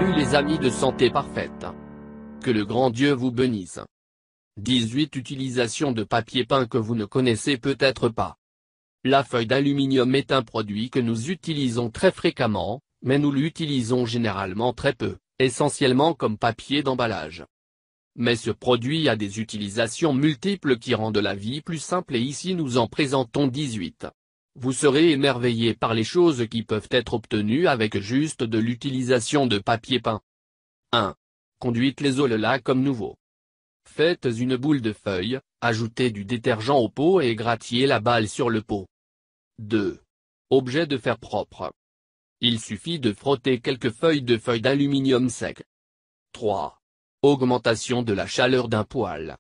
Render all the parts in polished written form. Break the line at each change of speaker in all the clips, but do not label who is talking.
Salut les amis de Santé Parfaite. Que le grand Dieu vous bénisse. 18 utilisations de papier peint que vous ne connaissez peut-être pas. La feuille d'aluminium est un produit que nous utilisons très fréquemment, mais nous l'utilisons généralement très peu, essentiellement comme papier d'emballage. Mais ce produit a des utilisations multiples qui rendent la vie plus simple et ici nous en présentons 18. Vous serez émerveillé par les choses qui peuvent être obtenues avec juste de l'utilisation de papier peint. 1. Conduite les eaux là comme nouveau. Faites une boule de feuilles, ajoutez du détergent au pot et gratiez la balle sur le pot. 2. Objet de faire propre. Il suffit de frotter quelques feuilles d'aluminium sec. 3. Augmentation de la chaleur d'un poêle.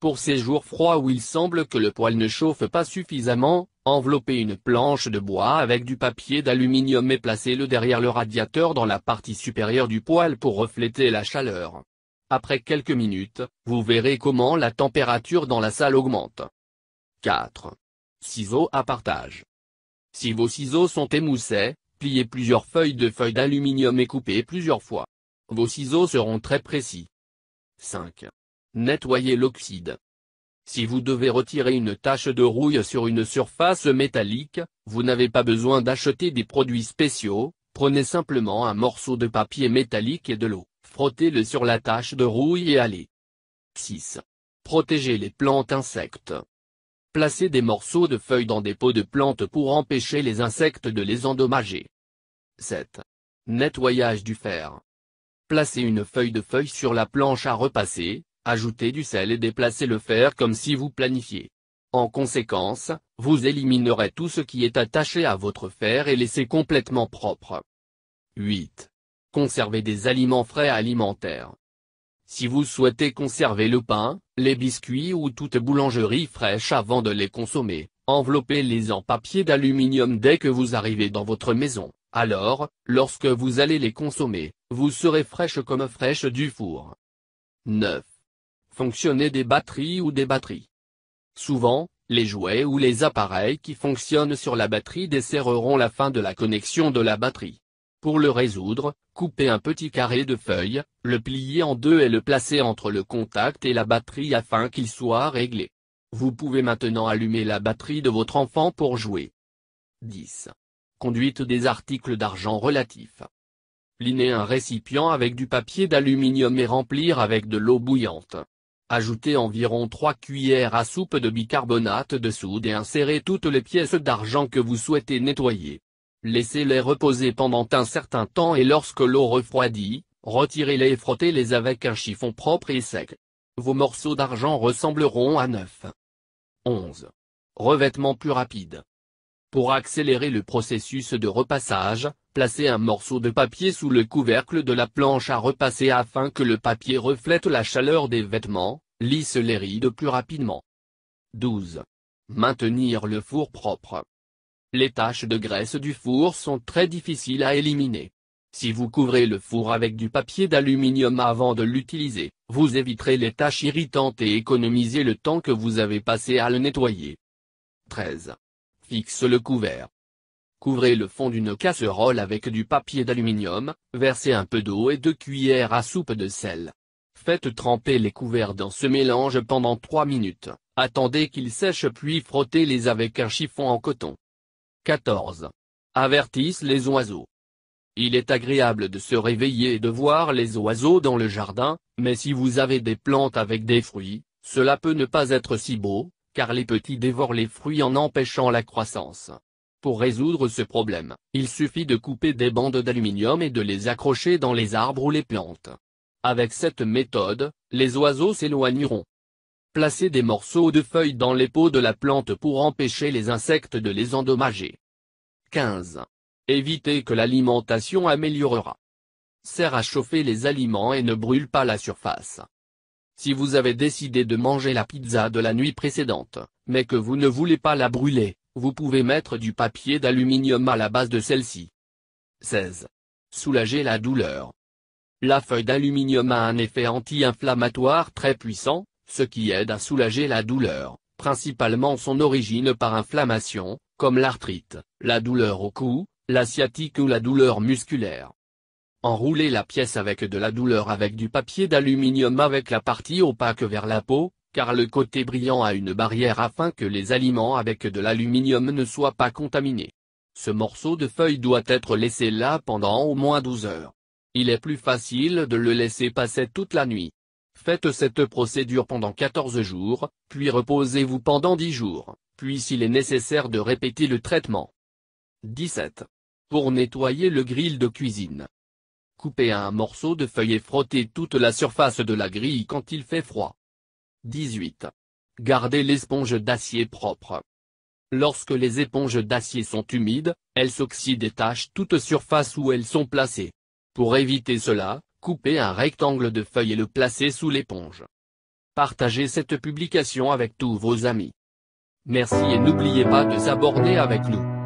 Pour ces jours froids où il semble que le poêle ne chauffe pas suffisamment, enveloppez une planche de bois avec du papier d'aluminium et placez-le derrière le radiateur dans la partie supérieure du poêle pour refléter la chaleur. Après quelques minutes, vous verrez comment la température dans la salle augmente. 4. Ciseaux à partage. Si vos ciseaux sont émoussés, pliez plusieurs feuilles d'aluminium et coupez plusieurs fois. Vos ciseaux seront très précis. 5. Nettoyez l'oxyde. Si vous devez retirer une tache de rouille sur une surface métallique, vous n'avez pas besoin d'acheter des produits spéciaux, prenez simplement un morceau de papier métallique et de l'eau, frottez-le sur la tache de rouille et allez. 6. Protégez les plantes insectes. Placez des morceaux de feuilles dans des pots de plantes pour empêcher les insectes de les endommager. 7. Nettoyage du fer. Placez une feuille de feuille sur la planche à repasser, ajoutez du sel et déplacez le fer comme si vous planifiez. En conséquence, vous éliminerez tout ce qui est attaché à votre fer et laissez complètement propre. 8. Conservez des aliments frais alimentaires. Si vous souhaitez conserver le pain, les biscuits ou toute boulangerie fraîche avant de les consommer, enveloppez-les en papier d'aluminium dès que vous arrivez dans votre maison. Alors, lorsque vous allez les consommer, vous serez fraîche comme fraîche du four. 9. Fonctionner des batteries ou des batteries. Souvent, les jouets ou les appareils qui fonctionnent sur la batterie desserreront la fin de la connexion de la batterie. Pour le résoudre, coupez un petit carré de feuilles, le pliez en deux et le placez entre le contact et la batterie afin qu'il soit réglé. Vous pouvez maintenant allumer la batterie de votre enfant pour jouer. 10. Conduite des articles d'argent relatifs. Linez un récipient avec du papier d'aluminium et remplir avec de l'eau bouillante. Ajoutez environ 3 cuillères à soupe de bicarbonate de soude et insérez toutes les pièces d'argent que vous souhaitez nettoyer. Laissez-les reposer pendant un certain temps et lorsque l'eau refroidit, retirez-les et frottez-les avec un chiffon propre et sec. Vos morceaux d'argent ressembleront à neufs. 11. Revêtement plus rapide. Pour accélérer le processus de repassage, placez un morceau de papier sous le couvercle de la planche à repasser afin que le papier reflète la chaleur des vêtements, lisse les rides plus rapidement. 12. Maintenir le four propre. Les taches de graisse du four sont très difficiles à éliminer. Si vous couvrez le four avec du papier d'aluminium avant de l'utiliser, vous éviterez les taches irritantes et économisez le temps que vous avez passé à le nettoyer. 13. Fixe le couvert. Couvrez le fond d'une casserole avec du papier d'aluminium, versez un peu d'eau et 2 cuillères à soupe de sel. Faites tremper les couverts dans ce mélange pendant 3 minutes, attendez qu'ils sèchent puis frottez-les avec un chiffon en coton. 14. Avertisse les oiseaux. Il est agréable de se réveiller et de voir les oiseaux dans le jardin, mais si vous avez des plantes avec des fruits, cela peut ne pas être si beau, car les petits dévorent les fruits en empêchant la croissance. Pour résoudre ce problème, il suffit de couper des bandes d'aluminium et de les accrocher dans les arbres ou les plantes. Avec cette méthode, les oiseaux s'éloigneront. Placez des morceaux de feuilles dans les pots de la plante pour empêcher les insectes de les endommager. 15. Évitez que l'alimentation améliorera. Sert à chauffer les aliments et ne brûle pas la surface. Si vous avez décidé de manger la pizza de la nuit précédente, mais que vous ne voulez pas la brûler, vous pouvez mettre du papier d'aluminium à la base de celle-ci. 16. Soulager la douleur. La feuille d'aluminium a un effet anti-inflammatoire très puissant, ce qui aide à soulager la douleur, principalement son origine par inflammation, comme l'arthrite, la douleur au cou, la sciatique ou la douleur musculaire. Enroulez la pièce avec de la douleur avec du papier d'aluminium avec la partie opaque vers la peau, car le côté brillant a une barrière afin que les aliments avec de l'aluminium ne soient pas contaminés. Ce morceau de feuille doit être laissé là pendant au moins 12 heures. Il est plus facile de le laisser passer toute la nuit. Faites cette procédure pendant 14 jours, puis reposez-vous pendant 10 jours, puis s'il est nécessaire de répéter le traitement. 17. Pour nettoyer le grill de cuisine. Coupez un morceau de feuille et frottez toute la surface de la grille quand il fait froid. 18. Gardez l'esponge d'acier propre. Lorsque les éponges d'acier sont humides, elles s'oxydent et tachent toute surface où elles sont placées. Pour éviter cela, coupez un rectangle de feuille et le placez sous l'éponge. Partagez cette publication avec tous vos amis. Merci et n'oubliez pas de s'abonner avec nous.